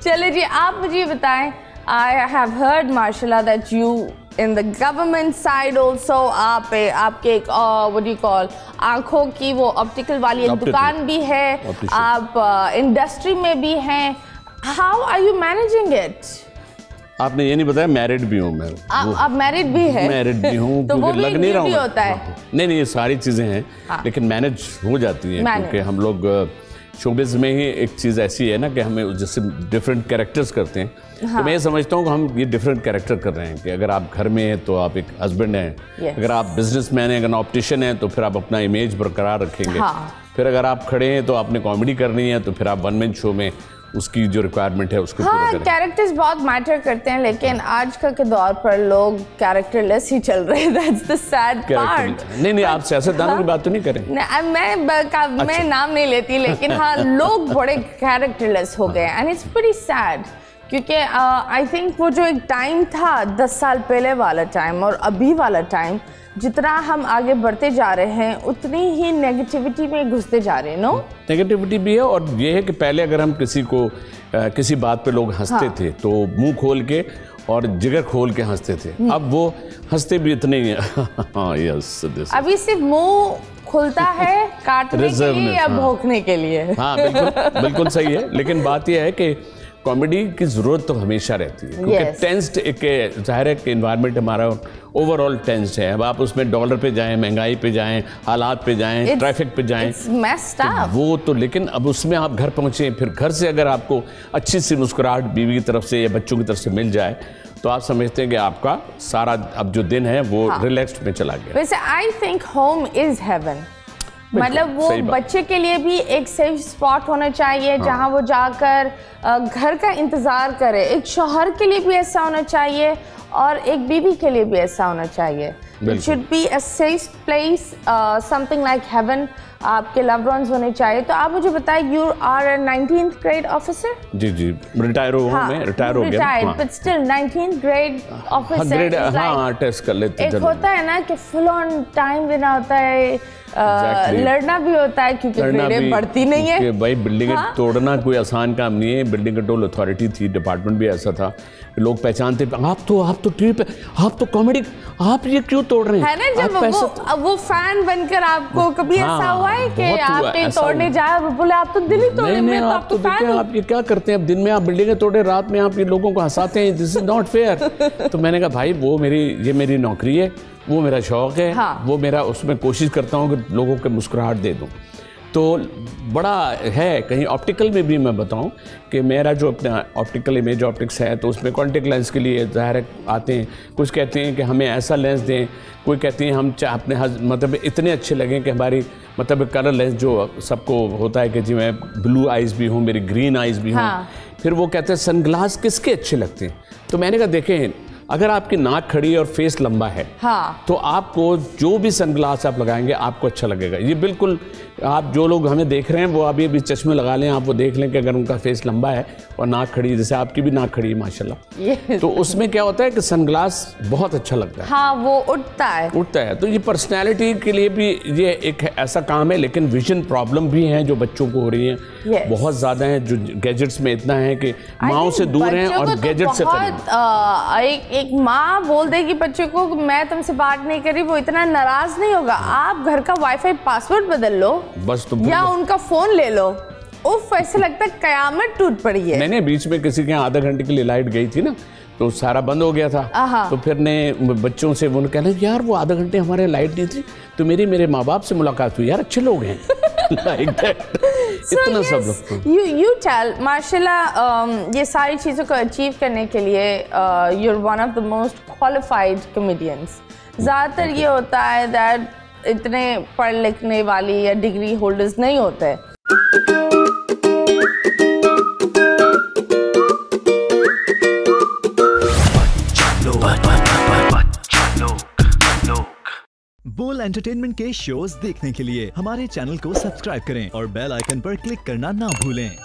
चलिए जी, आप मुझे ये बताएं, आई हैव हर्ड माशाल्लाह that you in the government side also आपके एक व्हाट डू यू कॉल आंखों की वो ऑप्टिकल वाली एक दुकान भी है, आप इंडस्ट्री में भी हैं। How are you managing it? आपने ये नहीं बताया मैरिड भी हूँ मैं। आप मैरिड भी है? मैरिड भी हूँ तो वो भी लग नहीं रहा हूँ होता है। नहीं ये सारी चीज़ें हैं। हाँ। लेकिन मैनेज हो जाती हैं क्योंकि हम लोग शोबिज़ में ही एक चीज़ ऐसी है ना कि हमें जैसे डिफरेंट कैरेक्टर्स करते हैं। हाँ। तो मैं ये समझता हूँ कि हम ये डिफरेंट कैरेक्टर कर रहे हैं कि अगर आप घर में हैं तो आप एक हस्बैंड हैं, अगर आप बिजनेसमैन हैं, अगर ऑप्टिशियन हैं तो फिर आप अपना इमेज बरकरार रखेंगे। हाँ। फिर अगर आप खड़े हैं तो आपने कॉमेडी करनी है तो फिर आप वन मैन शो में उसकी जो रिक्वायरमेंट है उसको पूरा करें। कैरेक्टर्स बहुत मैटर करते हैं, लेकिन आजकल के दौर पर लोग कैरेक्टरलेस ही चल रहे हैं। That's the sad part. नहीं आप सियासतदानों की बात तो नहीं करें। मैं नाम नहीं लेती, लेकिन हाँ लोग बड़े कैरेक्टरलेस हो गए एंड इट्स प्रीटी सैड, क्योंकि आई थिंक वो जो एक टाइम था 10 साल पहले वाला टाइम और अभी वाला टाइम, जितना हम आगे बढ़ते जा रहे हैं उतनी ही नेगेटिविटी में घुसते जा रहे हैं। नो नेगेटिविटी भी है, और ये है कि पहले अगर हम किसी को किसी बात पे लोग हंसते थे तो मुंह खोल के और जिगर खोल के हंसते थे। अब वो हंसते भी इतने ही हाँ यस अभी सिर्फ मुंह खुलता है काटने के लिए या भौंकने के लिए। हाँ बिल्कुल सही है, लेकिन बात यह है कि कॉमेडी की ज़रूरत तो हमेशा रहती है क्योंकि टेंस्ड एक ज़ाहिर है कि इन्वायरमेंट हमारा ओवरऑल टेंस्ड है। अब आप उसमें डॉलर पे जाएं, महंगाई पे जाएं, हालात पे जाएं, ट्रैफिक पे जाएं, तो वो तो, लेकिन अब उसमें आप घर पहुँचे, फिर घर से अगर आपको अच्छी सी मुस्कुराहट बीवी की तरफ से या बच्चों की तरफ से मिल जाए तो आप समझते हैं कि आपका सारा अब जो दिन है वो रिलैक्स्ड में चला गया। वैसे I think home is haven, मतलब वो बच्चे के लिए भी एक सेफ स्पॉट होना चाहिए जहां वो जाकर घर का इंतज़ार करे। एक शौहर के लिए भी ऐसा होना चाहिए और एक बीवी के लिए भी ऐसा होना चाहिए। It should be a safe place, something like heaven. आपके लव्ड वंस होने चाहिए। तो आप मुझे बताएं, you are a 19th grade officer? जी रिटायर हो मैं, रिटायर हो गया, but still 19th grade officer. हाँ टेस्ट कर लेते हैं। एक होता है ना कि फुल ऑन टाइम देना होता है, लड़ना भी होता है क्योंकि ग्रेडें बढ़ती नहीं है। भाई बिल्डिंग तोड़ना कोई आसान काम नहीं है। बिल्डिंग कंट्रोल अथॉरिटी थी, डिपार्टमेंट भी ऐसा था, लोग पहचानते आप तो टीवी पे, आप तो कॉमेडी, आप ये क्यों तोड़ रहे हैं? है ना, जब वो फैन बनकर आपको कभी ऐसा हुआ है कि आप तोड़ने जाए, बोले आप तो दिल ही तोड़े, मैं तो आपको फैन हूं। आप ये क्या करते हैं? अब दिन में आप बिल्डिंगें तोड़े, रात में आप ये लोगों को हंसाते हैं, दिस इज नॉट फेयर। तो मैंने कहा भाई वो ये मेरी नौकरी है, वो मेरा शौक है। हाँ। वो मेरा, उसमें कोशिश करता हूँ कि लोगों के मुस्कुराहट दे दूँ। तो बड़ा है, कहीं ऑप्टिकल में भी मैं बताऊं कि मेरा जो अपना ऑप्टिकल इमेज ऑप्टिक्स है तो उसमें कॉन्टेक्ट लेंस के लिए ज़ाहिर आते हैं। कुछ कहते हैं कि हमें ऐसा लेंस दें, कोई कहते हैं हम अपने मतलब इतने अच्छे लगें कि हमारी मतलब कलर लेंस जो सबको होता है कि जी मैं ब्लू आइज़ भी हूँ, मेरी ग्रीन आइज़ भी हूँ। हाँ। फिर वो कहते हैं सनग्लास किसके अच्छे लगते हैं? तो मैंने कहा देखें, अगर आपकी नाक खड़ी है और फेस लंबा है, हाँ, तो आपको जो भी सनग्लास आप लगाएंगे आपको अच्छा लगेगा। ये बिल्कुल, आप जो लोग हमें देख रहे हैं वो अभी भी चश्मे लगा लें, आप वो देख लें कि अगर उनका फेस लंबा है और नाक खड़ी है, जैसे आपकी भी नाक खड़ी है माशाल्लाह, तो उसमें क्या होता है कि सनग्लास बहुत अच्छा लगता है। हाँ, वो उठता है। तो ये पर्सनैलिटी के लिए भी ये एक ऐसा काम है। लेकिन विजन प्रॉब्लम भी हैं जो बच्चों को हो रही हैं, बहुत ज़्यादा हैं, जो गैजेट्स में इतना है कि माओ से दूर हैं और गैजेट से करीब। एक माँ बोल देगी बच्चे को मैं तुमसे बात नहीं करी, वो इतना नाराज नहीं होगा। आप घर का वाईफाई पासवर्ड बदल लो बस, तो या उनका फोन ले लो, उफ ऐसे लगता है कयामत टूट पड़ी है। नहीं, बीच में किसी के यहाँ आधा घंटे के लिए लाइट गई थी ना, तो सारा बंद हो गया था। तो फिर ने बच्चों से वो कहना यार वो आधा घंटे हमारे लाइट नहीं थी, तो मेरे माँ बाप से मुलाकात हुई, यार अच्छे लोग हैं। like that. इतना सब लोग। You tell, माशाल्लाह, ये सारी चीज़ों को अचीव करने के लिए you're one of the most qualified comedians. ज़्यादातर ये होता है that इतने पढ़ लिखने वाली या डिग्री होल्डर्स नहीं होते। बोल एंटरटेनमेंट के शोज देखने के लिए हमारे चैनल को सब्सक्राइब करें और बेल आइकन पर क्लिक करना ना भूलें।